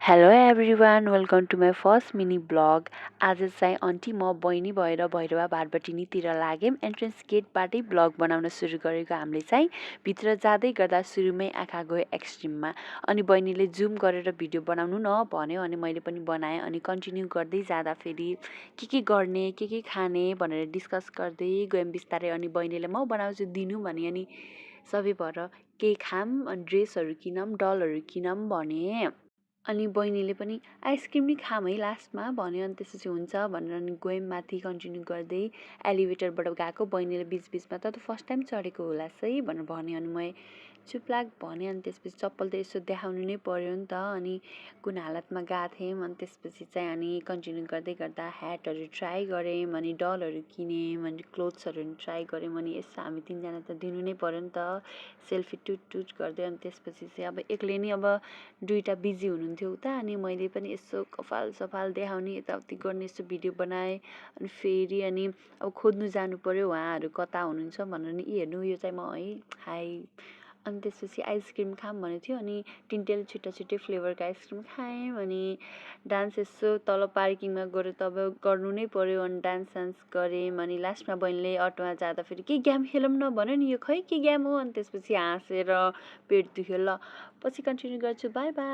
Hello everyone welcome to my first mini blog. आज चाहिँ aunty म बहिनी भएर भैरवा भाटबटिनीतिर लाग्यौँ। एन्ट्रेन्स गेटबाटै ब्लग बनाउन सुरु गरेको हामीले चाहिँ भित्र जाँदै गर्दा सुरुमै आँखा गयो एक्सट्रिममा। अनि बहिनीले जुम गरेर भिडियो बनाउनु न भन्यो, अनि मैले पनि बनाएँ। अनि कन्टिन्यू गर्दै जाँदा फेरि के गर्ने के खाने भनेर डिस्कस गर्दै गयौँ बिस्तारै। अनि बहिनीले म बनाउँछु दिनु भने, अनि सबै भएर केही खाम अनि ड्रेसहरू किनौँ डलहरू किनौँ भने। अनि बहिनीले पनि आइसक्रिम नै खाम है लास्टमा भन्यो। अनि त्यसपछि हुन्छ भनेर अनि गयौँ माथि कन्टिन्यू गर्दै। एलिभेटरबाट गएको बहिनीले बिचबिचमा त फर्स्ट टाइम चढेको होलास् है भनेर भन्यो। अनि म चुपलाग भनेँ। अनि त्यसपछि चप्पल त यसो देखाउनु नै पर्यो नि त, अनि कुन हालतमा गएको थियौँ। अनि त्यसपछि चाहिँ अनि कन्टिन्यू गर्दै गर्दा ह्याटहरू ट्राई गऱ्यौँ, अनि डलहरू किन्यौँ, अनि क्लोथ्सहरू ट्राई गऱ्यौँ। अनि यसो हामी तिनजना त दिनु नै पर्यो नि त, सेल्फी टुट गर्दै। अनि त्यसपछि चाहिँ अब एक्लै नै अब दुइटा बिजी हुनुहुन्थ्यो उता, अनि मैले पनि यसो कपाल सफाल देखाउने यताउति गर्ने यसो भिडियो बनाएँ। अनि फेरि अनि अब खोज्नु जानु पर्यो उहाँहरू कता हुनुहुन्छ भनेर। नि हेर्नु यो चाहिँ म है हाई। अनि त्यसपछि आइसक्रिम खाऊँ भनेको थियो, अनि टिन्टेल छुट्टै फ्लेभरको आइसक्रिम खायौँ। अनि डान्स यसो तल पार्किङमा गएर तब गर्नु नै पर्यो। अनि डान्स गऱ्यौँ। अनि लास्टमा बहिनीले अटोमा जाँदा फेरि के गेम खेलौँ न भन्यो नि, यो खै के गेम हो। अनि त्यसपछि हाँसेर पेट दुख्यो। ल पछि कन्टिन्यू गर्छु, बाई बाई।